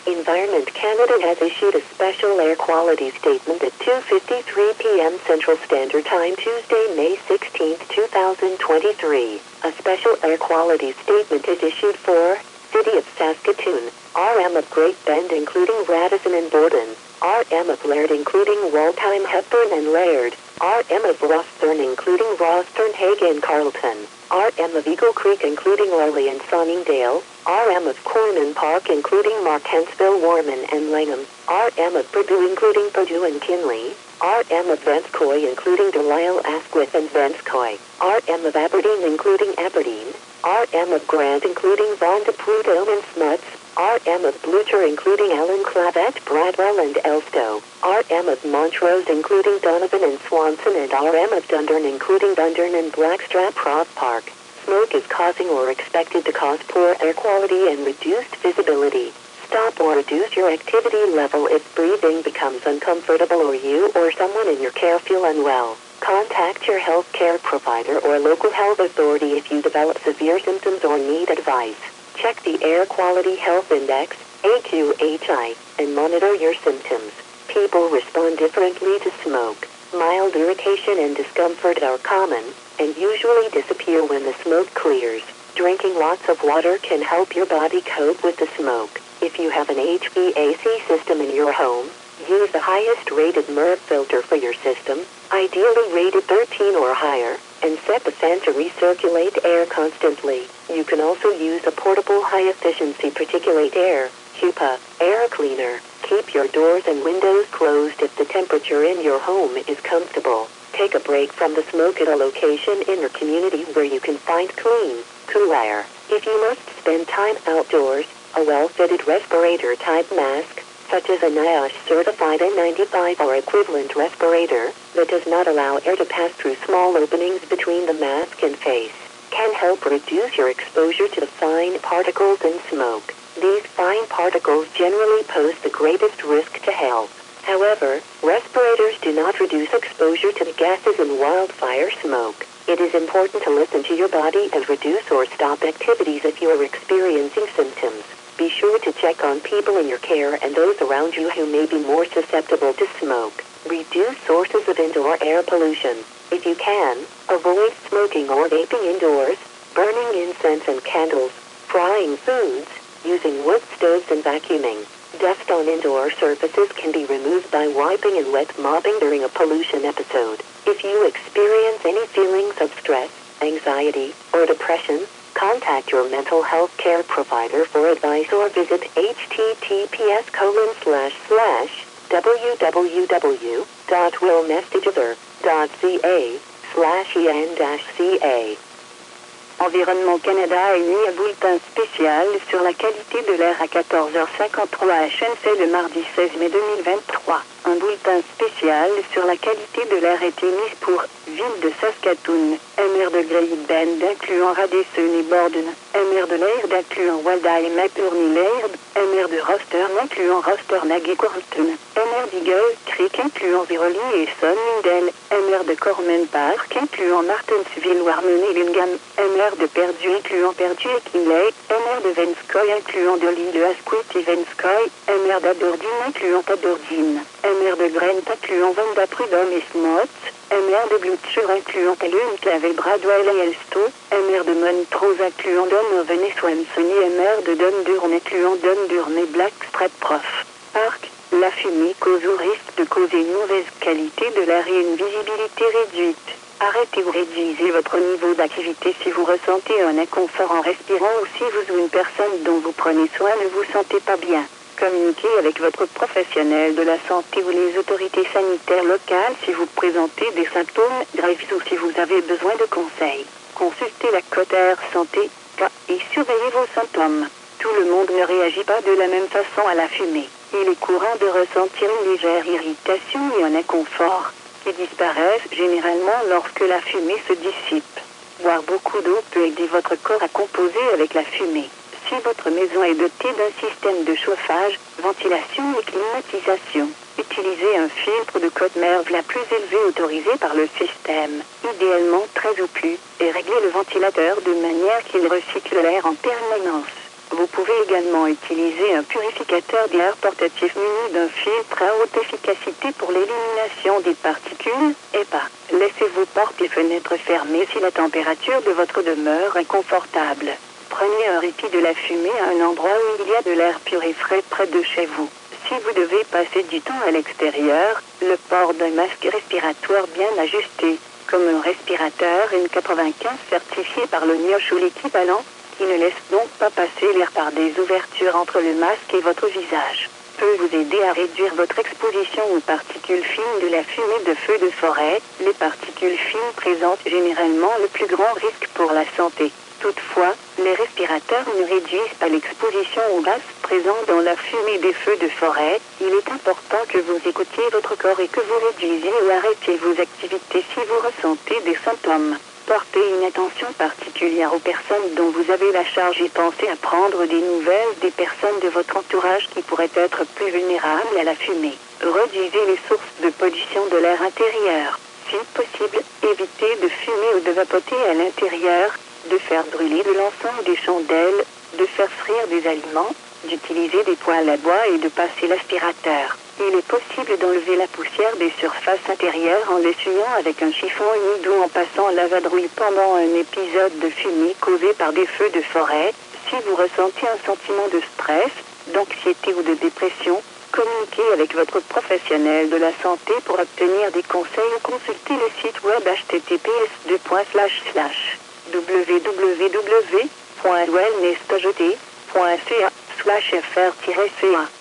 Environment Canada has issued a special air quality statement at 2:53 p.m. Central Standard Time Tuesday, May 16, 2023. A special air quality statement is issued for City of Saskatoon, RM of Great Bend including Radisson and Borden, RM of Laird including Waltheim, Hepburn and Laird, RM of Rosthern including Rosthern, Hague and Carleton, RM of Eagle Creek including Lorley and Sunningdale, RM of Corman Park including Markensville, Warman and Langham, RM of Purdue including Purdue and Kinley, RM of Vanscoy including Delisle, Asquith and Vanscoy, RM of Aberdeen including Aberdeen, RM of Grant including Vaughan de Prudhomme and Smuts, RM of Blucher including Allen, Clavat, Bradwell and Elstow, RM of Montrose including Donovan and Swanson and RM of Dundurn including Dundurn and Blackstrap Rock Park. Smoke is causing or expected to cause poor air quality and reduced visibility. Stop or reduce your activity level if breathing becomes uncomfortable or you or someone in your care feel unwell. Contact your health care provider or local health authority if you develop severe symptoms or need advice. Check the Air Quality Health Index, AQHI, and monitor your symptoms. People respond differently to smoke. Mild irritation and discomfort are common, and usually disappear when the smoke clears. Drinking lots of water can help your body cope with the smoke. If you have an HVAC system in your home, use the highest rated MERV filter for your system, ideally rated 13 or higher, and set the fan to recirculate air constantly. You can also use a portable high-efficiency particulate air, HEPA, air cleaner. Keep your doors and windows closed if the temperature in your home is comfortable. Take a break from the smoke at a location in your community where you can find clean, cool air. If you must spend time outdoors, a well-fitted respirator-type mask, such as a NIOSH-certified N95 or equivalent respirator, that does not allow air to pass through small openings between the mask and face, can help reduce your exposure to the fine particles in smoke. These fine particles generally pose the greatest risk to health. However, respirators do not reduce exposure to the gases in wildfire smoke. It is important to listen to your body and reduce or stop activities if you are experiencing symptoms. Be sure to check on people in your care and those around you who may be more susceptible to smoke. Reduce sources of indoor air pollution. If you can, avoid smoking or vaping indoors, burning incense and candles, frying foods, using wood stoves and vacuuming. Dust on indoor surfaces can be removed by wiping and wet mopping during a pollution episode. If you experience any feelings of stress, anxiety, or depression, contact your mental health care provider for advice or visit https://www.willmessageother.ca/en-ca. Environnement Canada a émis un bulletin spécial sur la qualité de l'air à 14h53 à HNC le mardi 16 mai 2023. Un bulletin spécial sur la qualité de l'air est émis pour Ville de Saskatoon, MR de Great Bend incluant Radisson et Borden, MR de Laird incluant Waldheim et Purny-Laird, MR de Rosthern incluant Rosthern-Hague et Carleton, MR d'Eagle Creek incluant Verolyn et Sunningdale, MR de Corman Park incluant Martensville, Warman et Lingham, MR de Perdue incluant Perdue et Kinley, MR de Vanscoy incluant Delisle, Asquith et Vanscoy, MR d'Aberdeen incluant Aberdeen, MR de Grant incluant Vaughan de Prudhomme et Smuts, MR de Blucher incluant Allen, Clavet, Bradwell et Elstow, MR de Montrose incluant Donovan et Swanson et MR de Dundurn incluant Dundurn et Blackstrap Park. La fumée cause ou risque de causer une mauvaise qualité de l'air et une visibilité réduite. Arrêtez ou réduisez votre niveau d'activité si vous ressentez un inconfort en respirant ou si vous ou une personne dont vous prenez soin ne vous sentez pas bien. Communiquez avec votre professionnel de la santé ou les autorités sanitaires locales si vous présentez des symptômes graves ou si vous avez besoin de conseils. Consultez la Côte Air Santé et surveillez vos symptômes. Tout le monde ne réagit pas de la même façon à la fumée. Il est courant de ressentir une légère irritation et un inconfort qui disparaissent généralement lorsque la fumée se dissipe. Boire beaucoup d'eau peut aider votre corps à composer avec la fumée. Si votre maison est dotée d'un système de chauffage, ventilation et climatisation, utilisez un filtre de code MERV la plus élevée autorisée par le système, idéalement 13 ou plus, et réglez le ventilateur de manière qu'il recycle l'air en permanence. Vous pouvez également utiliser un purificateur d'air portatif muni d'un filtre à haute efficacité pour l'élimination des particules, EPA. Laissez vos portes et fenêtres fermées si la température de votre demeure est confortable. Prenez un répit de la fumée à un endroit où il y a de l'air pur et frais près de chez vous. Si vous devez passer du temps à l'extérieur, le port d'un masque respiratoire bien ajusté, comme un respirateur N95 certifié par le NIOSH ou l'équivalent, qui ne laisse donc pas passer l'air par des ouvertures entre le masque et votre visage, peut vous aider à réduire votre exposition aux particules fines de la fumée de feux de forêt. Les particules fines présentent généralement le plus grand risque pour la santé. Toutefois, les respirateurs ne réduisent pas l'exposition aux gaz présents dans la fumée des feux de forêt. Il est important que vous écoutiez votre corps et que vous réduisiez ou arrêtiez vos activités si vous ressentez des symptômes. Portez une attention particulière aux personnes dont vous avez la charge et pensez à prendre des nouvelles des personnes de votre entourage qui pourraient être plus vulnérables à la fumée. Réduisez les sources de pollution de l'air intérieur. Si possible, évitez de fumer ou de vapoter à l'intérieur, de faire brûler de l'encens ou des chandelles, de faire frire des aliments, d'utiliser des poêles à bois et de passer l'aspirateur. Il est possible d'enlever la poussière des surfaces intérieures en l'essuyant avec un chiffon humide ou en passant la vadrouille pendant un épisode de fumée causé par des feux de forêt. Si vous ressentez un sentiment de stress, d'anxiété ou de dépression, communiquez avec votre professionnel de la santé pour obtenir des conseils ou consultez le site web https://www.wellnesstojt.ca/fr-ca